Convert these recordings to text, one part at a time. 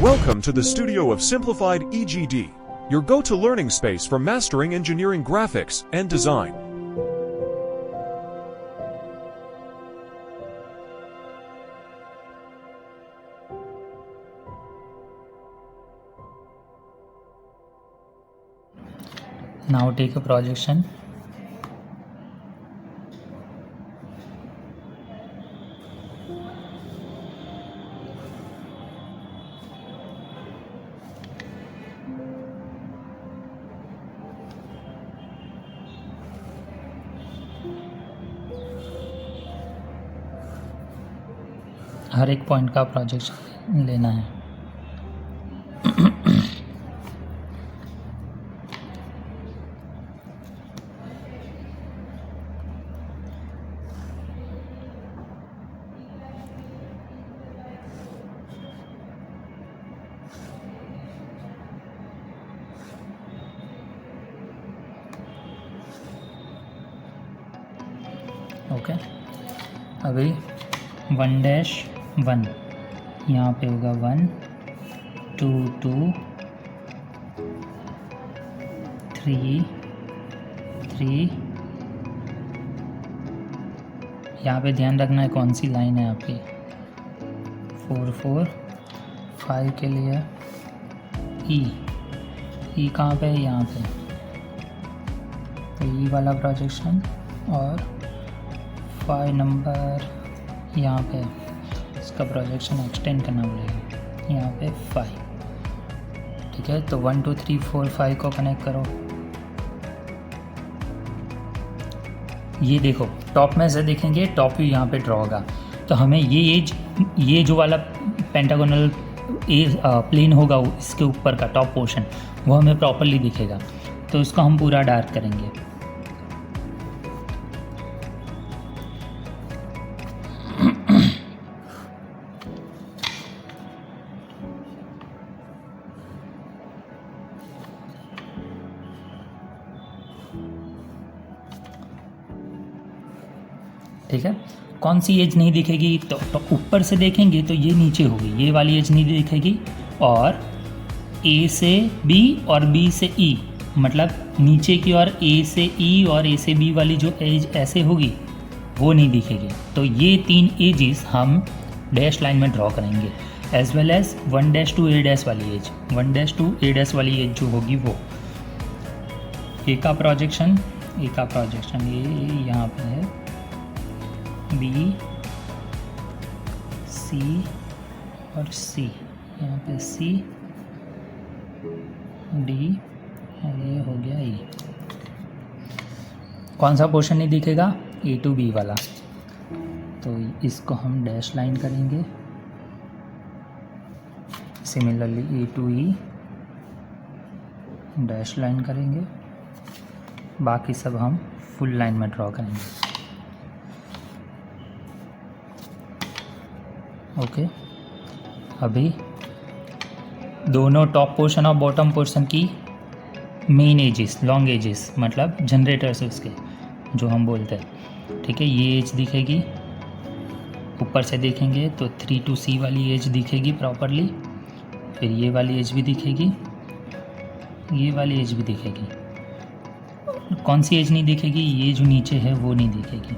Welcome to the studio of Simplified EGD, your go-to learning space for mastering engineering graphics and design. Now take a projection. हर एक point का projection लेना है। Okay, अभी 1-1 यहाँ पे होगा 1 2 2 3 3। यहाँ पे ध्यान रखना है कौन सी लाइन है आपकी। 4 4 5 के लिए ई कहाँ पे है? यहाँ पे। तो ई वाला प्रोजेक्शन और 5 नंबर यहाँ पे इसका प्रोजेक्शन एक्सटेंड करना पड़ेगा, यहाँ पे 5। ठीक है, तो 1 2 3 4 5 को कनेक्ट करो। ये देखो टॉप में से देखेंगे, टॉप व्यू यहाँ पे ड्रॉ होगा। तो हमें ये जो वाला पेंटागोनल प्लेन होगा इसके ऊपर का टॉप पोर्शन, वो हमें प्रॉपरली दिखेगा। तो इसको हम पूरा डार्क करेंगे। ठीक है, कौन सी एज नहीं दिखेगी? तो ऊपर से देखेंगे तो ये नीचे होगी, ये वाली एज नहीं दिखेगी। और ए से बी और बी से ई, मतलब नीचे की ओर ए से ई और ए से बी वाली जो एज ऐसे होगी वो नहीं दिखेगी। तो ये 3 एजेस हम डैश लाइन में ड्रॉ करेंगे, as well as 1 to a वाली एज। 1 to a वाली एज जो होगी वो ए का प्रोजेक्शन ये यहाँ पे है, बी सी और सी, यहाँ पे सी डी और ये हो गया ई। कौन सा पोर्शन नहीं दिखेगा? ए टू बी वाला। तो इसको हम डैश लाइन करेंगे। Similarly A to E dash line करेंगे। बाकी सब हम फुल लाइन में ड्रॉ करेंगे। ओके, अभी दोनों टॉप पोर्शन और बॉटम पोर्शन की मेन एजेस, लॉन्ग एजेस, मतलब जनरेटर्स उसके जो हम बोलते हैं। ठीक है, ये एज दिखेगी। ऊपर से देखेंगे तो 3 to C वाली एज दिखेगी प्रॉपरली। फिर ये वाली एज भी दिखेगी, ये वाली एज भी दिखेगी। कौन सी एज नहीं दिखेगी? ये जो नीचे है वो नहीं दिखेगी।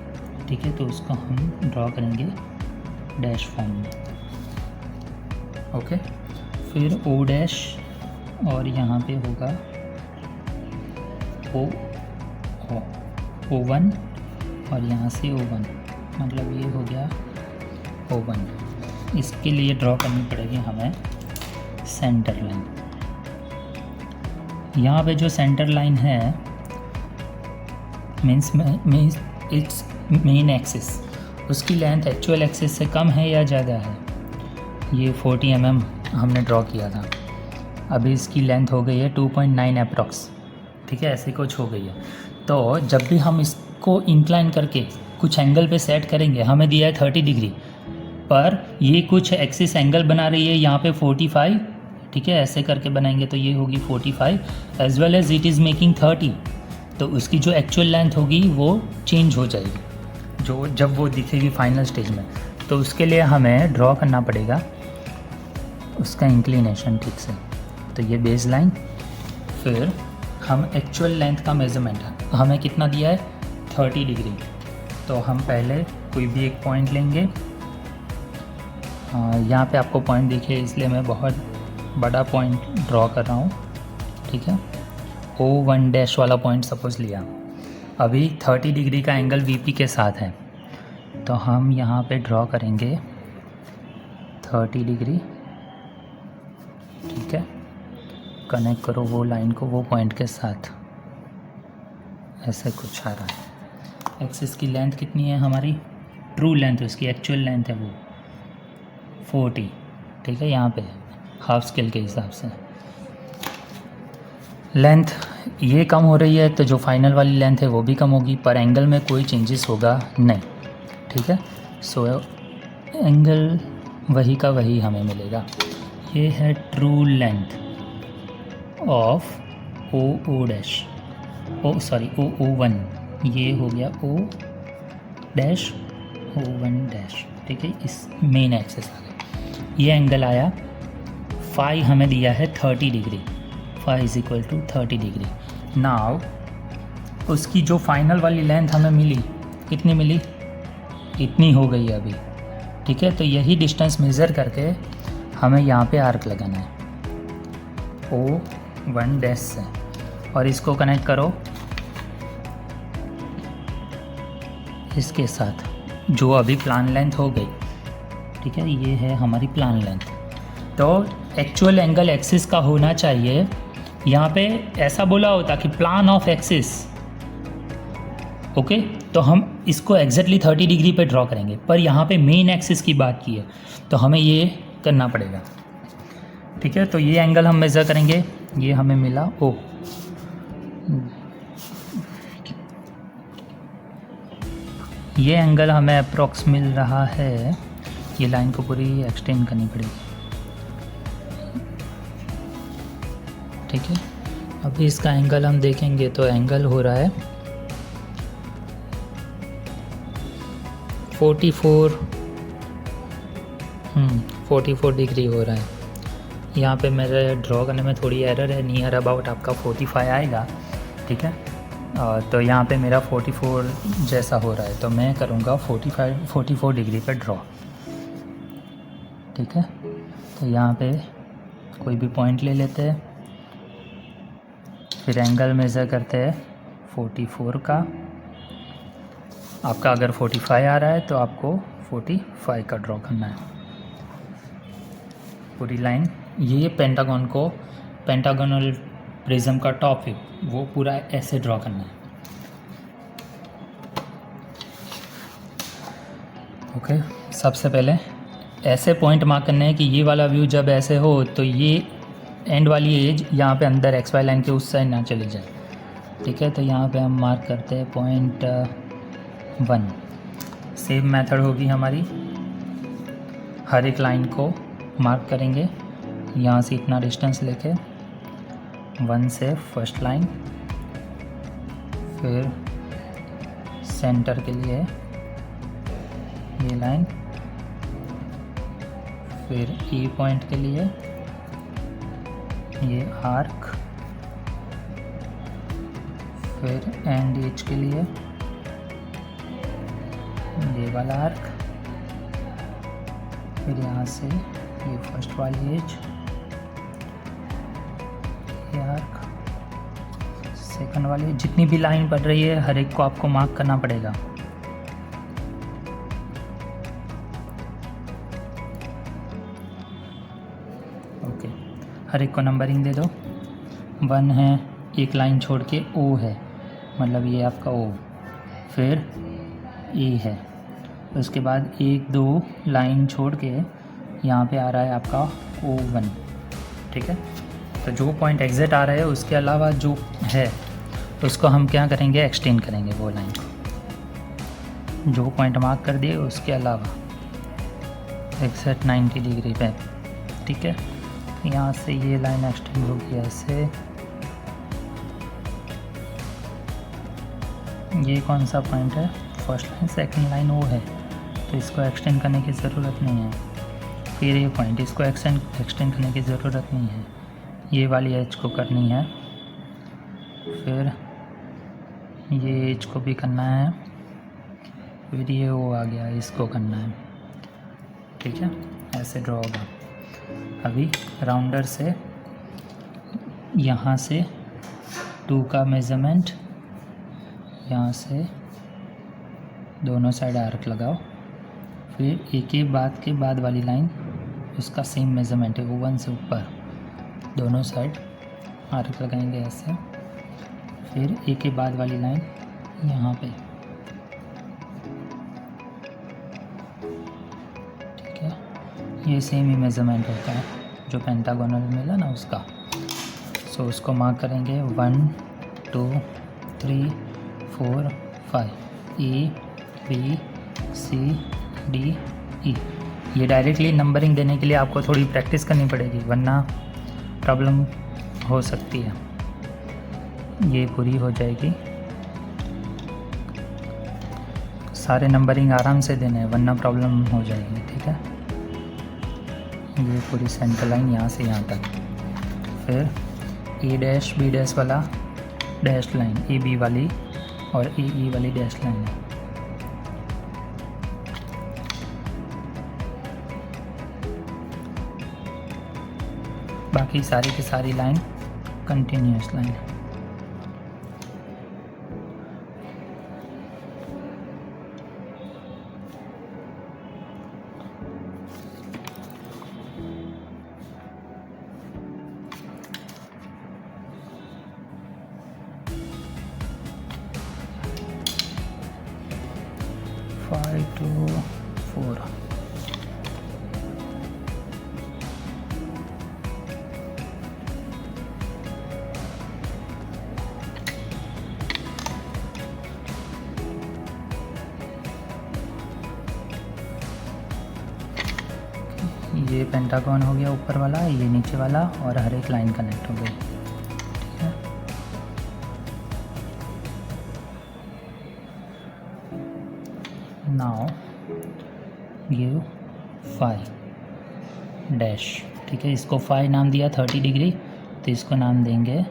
ठीक है, तो उसको हम ड्रॉ करेंगे डैश फॉर्म में। ओके, फिर ओ डैश और यहाँ पे होगा O1 और यहाँ से O1, मतलब ये हो गया O1। इसके लिए ड्रॉ करनी पड़ेगी हमें सेंटर लाइन। यहाँ पे जो सेंटर लाइन है मीन्स इट्स मेन एक्सिस, उसकी लेंथ एक्चुअल एक्सिस से कम है या ज़्यादा है? ये 40 mm हमने ड्रॉ किया था, अभी इसकी लेंथ हो गई है 2.9 अप्रॉक्स। ठीक है, ऐसे कुछ हो गई है। तो जब भी हम इसको इंक्लाइन करके कुछ एंगल पे सेट करेंगे, हमें दिया है 30 डिग्री, पर ये कुछ एक्सिस एंगल बना रही है यहाँ पे 45। ठीक है, ऐसे करके बनाएंगे तो ये होगी 45, as well as it is making 30। तो उसकी जो एक्चुअल लेंथ होगी वो चेंज हो जाएगी जब वो दिखेगी फाइनल स्टेज में। तो उसके लिए हमें ड्रॉ करना पड़ेगा उसका इंक्लिनेशन ठीक से। तो ये बेस लाइन, फिर हम एक्चुअल लेंथ का मेज़रमेंट हमें कितना दिया है 30 डिग्री। तो हम पहले कोई भी एक पॉइंट लेंगे, यहाँ पे आपको पॉइंट दिखे इसलिए मैं बहुत बड़ा पॉइंट ड्रॉ कर रहा हूँ, ठीक है। O1 डैश वाला पॉइंट सपोज़ लिया। अभी 30 डिग्री का एंगल VP के साथ है, तो हम यहाँ पे ड्रॉ करेंगे 30 डिग्री, ठीक है। कनेक्ट करो वो लाइन को वो पॉइंट के साथ, ऐसे कुछ आ रहा है। एक्सिस की लेंथ कितनी है हमारी, ट्रू लेंथ, उसकी एक्चुअल लेंथ है वो 40, ठीक है। यहाँ पे हाफ स्केल के हिसाब से लेंथ ये कम हो रही है, तो जो फाइनल वाली लेंथ है वो भी कम होगी, पर एंगल में कोई चेंजेस होगा नहीं, ठीक है। सो एंगल वही का वही हमें मिलेगा। ये है true length of O dash, O1, ये हो गया O डैश O1 डैश, ठीक है। इस मेन एक्सिस आ गया। ये एंगल आया फाई, हमें दिया है 30 degree, phi is equal to 30 degree. Now उसकी जो फाइनल वाली लेंथ हमें मिली, कितनी मिली, इतनी हो गई है अभी, ठीक है। तो यही डिस्टेंस मेज़र करके हमें यहाँ पे आर्क लगाना है O1 डैश से, और इसको कनेक्ट करो इसके साथ, जो अभी प्लान लेंथ हो गई, ठीक है। ये है हमारी प्लान लेंथ। तो एक्चुअल एंगल एक्सिस का होना चाहिए, यहाँ पे ऐसा बोला होता कि प्लान ऑफ एक्सिस, ओके। तो हम इसको एग्जैक्टली 30 डिग्री पे ड्रॉ करेंगे, पर यहाँ पे मेन एक्सिस की बात की है, तो हमें ये करना पड़ेगा, ठीक है। तो ये एंगल हम मेज़र करेंगे, ये हमें मिला O। ये एंगल हमें अप्रॉक्स मिल रहा है, ये लाइन को पूरी एक्सटेंड करनी पड़ेगी, ठीक है। अभी इसका एंगल हम देखेंगे तो एंगल हो रहा है 44 डिग्री हो रहा है। यहाँ पे मेरे ड्रॉ करने में थोड़ी एरर है, नियर अबाउट आपका 45 आएगा, ठीक है। तो यहाँ पे मेरा 44 जैसा हो रहा है, तो मैं करूँगा 44 डिग्री पे ड्रॉ, ठीक है। तो यहाँ पे कोई भी पॉइंट ले लेते हैं, फिर एंगल मेज़र करते हैं 44 का। आपका अगर 45 आ रहा है तो आपको 45 का ड्रॉ करना है पूरी लाइन। ये पेंटागोनल प्रिज्म का टॉप व्यू, वो पूरा ऐसे ड्रॉ करना है, ओके। सबसे पहले ऐसे पॉइंट मार्क करने हैं कि ये वाला व्यू जब ऐसे हो तो ये एंड वाली एज यहाँ पे अंदर XY लाइन के उस साइड ना चली जाए, ठीक है। तो यहाँ पे हम मार्क करते हैं पॉइंट 1। सेम मेथड होगी हमारी, हर एक लाइन को मार्क करेंगे, यहाँ से इतना डिस्टेंस लेके 1 से फर्स्ट लाइन, फिर सेंटर के लिए ये लाइन, फिर E पॉइंट के लिए ये आर्क, फिर एंड एज के लिए ये वाला आर्क, फिर यहाँ से ये फर्स्ट वाली एज, ये आर्क, सेकंड वाली। जितनी भी लाइन पड़ रही है हर एक को आपको मार्क करना पड़ेगा, ओके। हर एक को नंबरिंग दे दो, 1 है, एक लाइन छोड़ के O है, मतलब ये आपका O, फिर E है, उसके बाद 1-2 लाइन छोड़ के यहाँ पे आ रहा है आपका O1, ठीक है। तो जो पॉइंट एग्जिट आ रहा है उसके अलावा जो है उसको हम क्या करेंगे, एक्सटेंड करेंगे वो लाइन को, जो पॉइंट मार्क कर दिए उसके अलावा एग्जैक्ट 90 डिग्री पे, ठीक है। यहाँ से ये लाइन एक्सटेंड होगी ऐसे, ये कौन सा पॉइंट है, फर्स्ट लाइन, सेकंड लाइन वो है, तो इसको एक्सटेंड करने की ज़रूरत नहीं है। फिर ये पॉइंट, इसको एक्सटेंड करने की ज़रूरत नहीं है, ये वाली एज को करनी है, फिर ये एज को भी करना है, फिर ये वो आ गया, इसको करना है, ठीक है। ऐसे ड्रॉ होगा। अभी राउंडर से यहाँ से 2 का मेज़रमेंट, यहाँ से दोनों साइड आर्क लगाओ, फिर एक ही बाद के बाद वाली लाइन उसका सेम मेज़रमेंट है, वो 1 से ऊपर दोनों साइड आर्क लगाएंगे ऐसे, फिर एक ही बाद वाली लाइन यहाँ पे, ठीक है। ये सेम ही मेज़रमेंट होता है जो पेंटागोनल मिला ना उसका। सो उसको मार्क करेंगे 1 2 3 4 5 ए बी सी डी ई। ये डायरेक्टली नंबरिंग देने के लिए आपको थोड़ी प्रैक्टिस करनी पड़ेगी, वरना प्रॉब्लम हो सकती है। ये पूरी हो जाएगी, सारे नंबरिंग आराम से देने हैं वरना प्रॉब्लम हो जाएगी, ठीक है। ये पूरी सेंटर लाइन यहाँ से यहाँ तक, फिर ए डैश बी डैश वाला डैश लाइन, ए बी वाली और ए ई वाली डैश लाइन है। बाकी सारी की सारी लाइन कंटिन्यूस लाइन है। Five to 4 ये पेंटागन हो गया ऊपर वाला, ये नीचे वाला, और हर एक लाइन कनेक्ट हो गई, ठीक है। नाउ गिव 5 डैश, ठीक है। इसको 5 नाम दिया 30 डिग्री, तो इसको नाम देंगे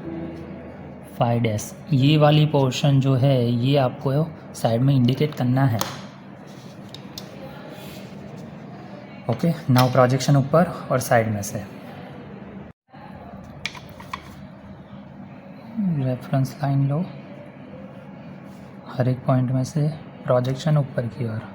5 डैश। ये वाली पोर्शन जो है ये आपको साइड में इंडिकेट करना है। ओके, नाउ प्रोजेक्शन ऊपर और साइड में से, रेफरेंस लाइन लो, हर एक पॉइंट में से प्रोजेक्शन ऊपर की ओर।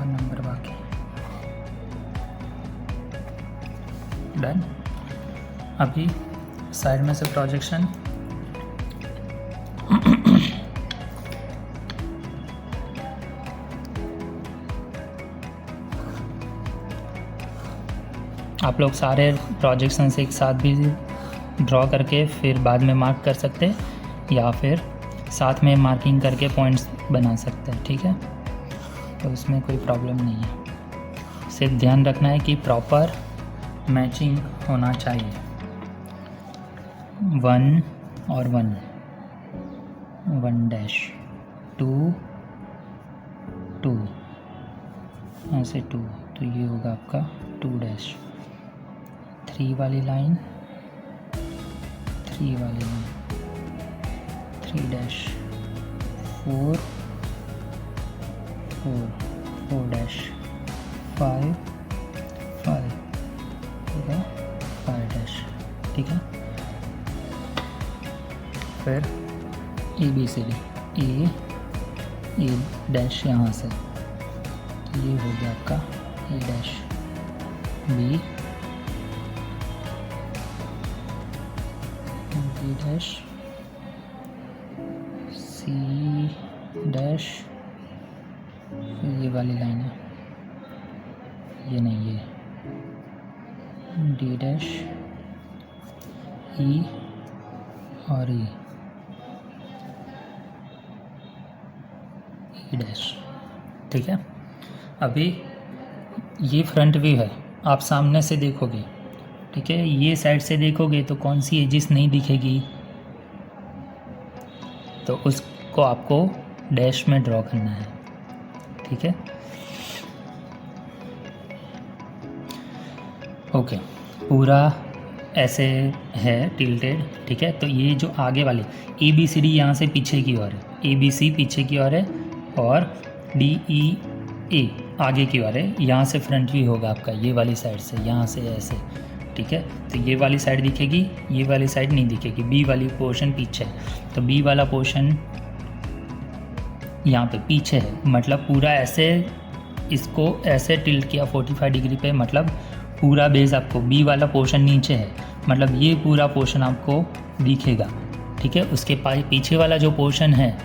नंबर बाकी, डन। अभी साइड में से प्रोजेक्शन आप लोग सारे प्रोजेक्शंस एक साथ भी ड्रॉ करके फिर बाद में मार्क कर सकते हैं, या फिर साथ में मार्किंग करके पॉइंट्स बना सकते हैं, ठीक है। तो उसमें कोई प्रॉब्लम नहीं है, सिर्फ ध्यान रखना है कि प्रॉपर मैचिंग होना चाहिए। 1 और 1 1 डैश, 2 2 ऐसे 2, तो ये होगा आपका 2 डैश। 3 वाली लाइन, 3 वाली लाइन, 3 डैश, 4 4 डैश, 5 5, ठीक है, 5 डैश, ठीक है। फिर A B C D, A dash यहाँ से, तो ये हो गया आपका A dash, B dash, C dash, ये वाली लाइन है, ये नहीं, डी डैश ई और ई डैश। ठीक है, अभी ये फ्रंट व्यू है, आप सामने से देखोगे, ठीक है, ये साइड से देखोगे तो कौन सी एजिस नहीं दिखेगी, तो उसको आपको डैश में ड्रॉ करना है। ठीक है, ओके, पूरा ऐसे है टिल्टेड। ठीक है, तो ये जो आगे वाली ए बी सी डी यहाँ से पीछे की ओर है, ए बी सी पीछे की ओर है और डी ई ए आगे की ओर है। यहाँ से फ्रंट व्यू होगा आपका, ये वाली साइड से, यहाँ से ऐसे। ठीक है, तो ये वाली साइड दिखेगी, ये वाली साइड नहीं दिखेगी, बी वाली पोर्शन पीछे है, तो बी वाला पोर्शन यहाँ पे पीछे है, मतलब पूरा ऐसे इसको ऐसे टिल्ट किया 45 डिग्री पे, मतलब पूरा बेस आपको, बी वाला पोर्शन नीचे है, मतलब ये पूरा पोर्शन आपको दिखेगा। ठीक है, उसके पीछे वाला जो पोर्शन है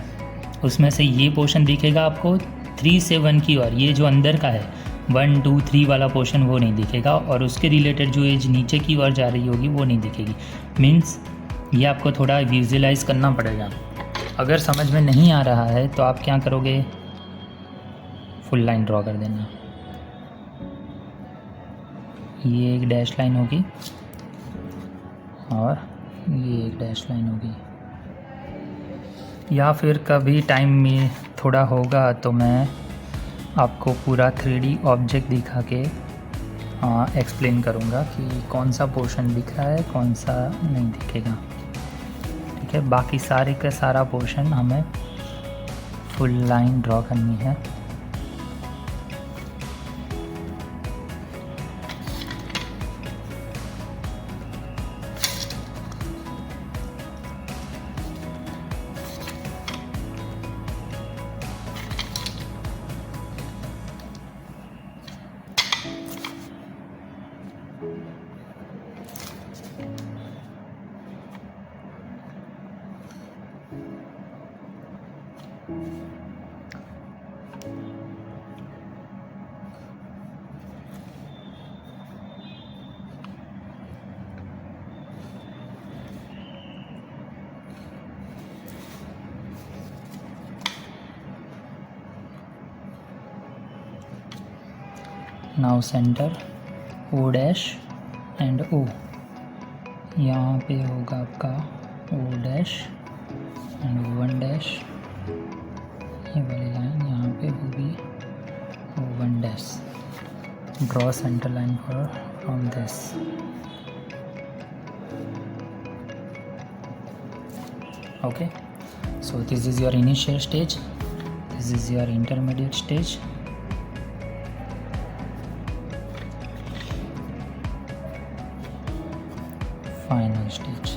उसमें से ये पोर्शन दिखेगा आपको 3 से 1 की ओर, ये जो अंदर का है 1 2 3 वाला पोर्शन वो नहीं दिखेगा, और उसके रिलेटेड जो एज नीचे की ओर जा रही होगी वो नहीं दिखेगी। मीन्स ये आपको थोड़ा विजुअलाइज करना पड़ेगा। अगर समझ में नहीं आ रहा है तो आप क्या करोगे, फुल लाइन ड्रॉ कर देना। ये एक डैश लाइन होगी और ये एक डैश लाइन होगी, या फिर कभी टाइम में थोड़ा होगा तो मैं आपको पूरा 3D ऑब्जेक्ट दिखा के एक्सप्लेन करूँगा कि कौन सा पोर्शन दिख रहा है, कौन सा नहीं दिखेगा। ठीक है, बाकी सारे का सारा पोर्शन हमें फुल लाइन ड्रॉ करनी है। Now centre O dash and O, यहाँ पे होगा आपका ओ डैश एंड O1 डैश, ये वाली लाइन यहाँ पे होगी O1 dash. Draw centre line for from this. Okay, so this is your initial stage, this is your intermediate stage, final stage.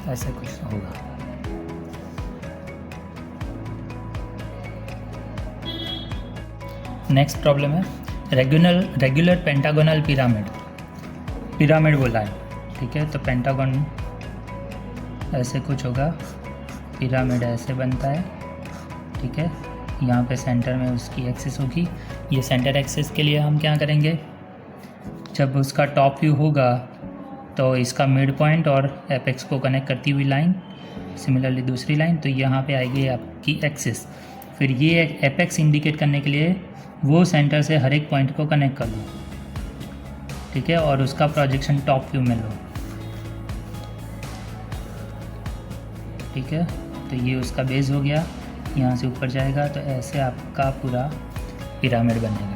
ऐसे कुछ होगा। नेक्स्ट प्रॉब्लम है रेगुलर पेंटागोनल पिरामिड बोला है। ठीक है, तो पेंटागन ऐसे कुछ होगा, पिरामिड ऐसे बनता है। ठीक है, यहाँ पे सेंटर में उसकी एक्सिस होगी। ये सेंटर एक्सिस के लिए हम क्या करेंगे, जब उसका टॉप व्यू होगा तो इसका मिड पॉइंट और एपेक्स को कनेक्ट करती हुई लाइन, सिमिलरली दूसरी लाइन, तो यहाँ पे आएगी आपकी एक्सिस। फिर ये एपेक्स इंडिकेट करने के लिए वो सेंटर से हर एक पॉइंट को कनेक्ट कर लो। ठीक है, और उसका प्रोजेक्शन टॉप व्यू में लो। ठीक है, तो ये उसका बेस हो गया, यहाँ से ऊपर जाएगा तो ऐसे आपका पूरा पिरामिड बनेगा।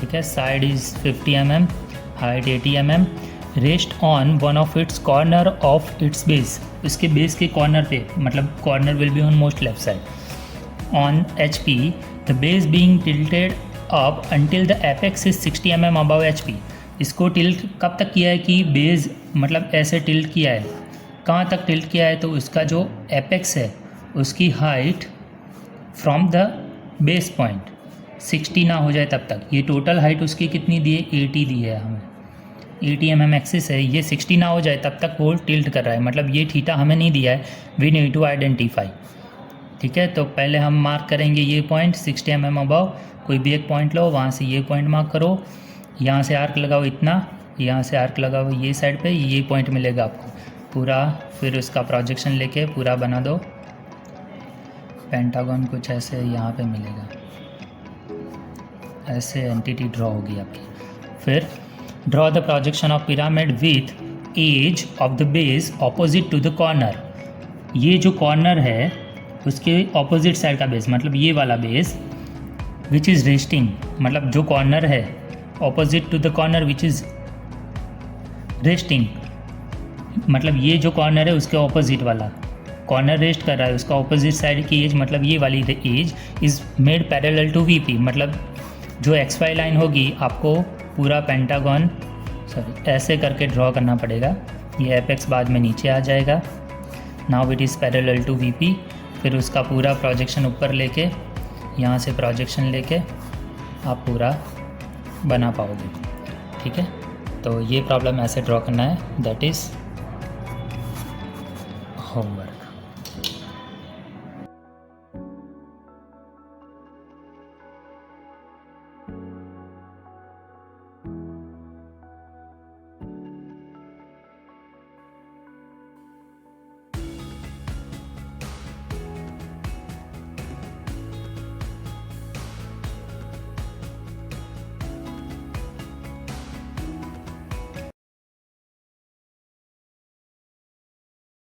ठीक है, side is 50 mm, height 80 mm, rest on one of its corner of its base, इसके बेस के कॉर्नर पे, मतलब corner will be on most left side. On HP the base being tilted up until the apex is 60 mm above HP। इसको tilt कब तक किया है कि बेस मतलब ऐसे टिल्ट किया है, कहाँ तक टिल्ट किया है, तो उसका जो एपेक्स है उसकी height from the base point 60 ना हो जाए तब तक। ये टोटल हाइट उसकी कितनी दी है, 80 दी है हमें, 80 mm एक्सिस है, ये 60 ना हो जाए तब तक वो टिल्ट कर रहा है, मतलब ये थीटा हमें नहीं दिया है, वी नीड टू आइडेंटिफाई। ठीक है, तो पहले हम मार्क करेंगे ये पॉइंट 60 mm अबव, कोई भी एक पॉइंट लो, वहाँ से ये पॉइंट मार्क करो, यहाँ से आर्क लगाओ इतना, यहाँ से आर्क लगाओ ये साइड पे, ये पॉइंट मिलेगा आपको पूरा। फिर उसका प्रोजेक्शन लेके पूरा बना दो पेंटागन, कुछ ऐसे यहाँ पे मिलेगा, ऐसे एंटिटी ड्रॉ होगी आपकी। फिर draw the projection of pyramid with edge of the base opposite to the corner. ये जो कॉर्नर है उसके ऑपोजिट साइड का बेस, मतलब ये वाला बेस विच इज़ रेस्टिंग, मतलब जो कॉर्नर है opposite to the corner which is resting, मतलब ये जो कॉर्नर है उसके ऑपोजिट वाला कॉर्नर रेस्ट कर रहा है, उसका ऑपोजिट साइड की एज, मतलब ये वाली edge is made parallel to VP, मतलब जो एक्स वाई लाइन होगी आपको पूरा पेंटागन ऐसे करके ड्रॉ करना पड़ेगा। ये एपेक्स बाद में नीचे आ जाएगा। Now it is parallel to VP. फिर उसका पूरा प्रोजेक्शन ऊपर लेके, यहाँ से प्रोजेक्शन लेके आप पूरा बना पाओगे। ठीक है, तो ये प्रॉब्लम ऐसे ड्रॉ करना है, दैट इज़ होमवर्क।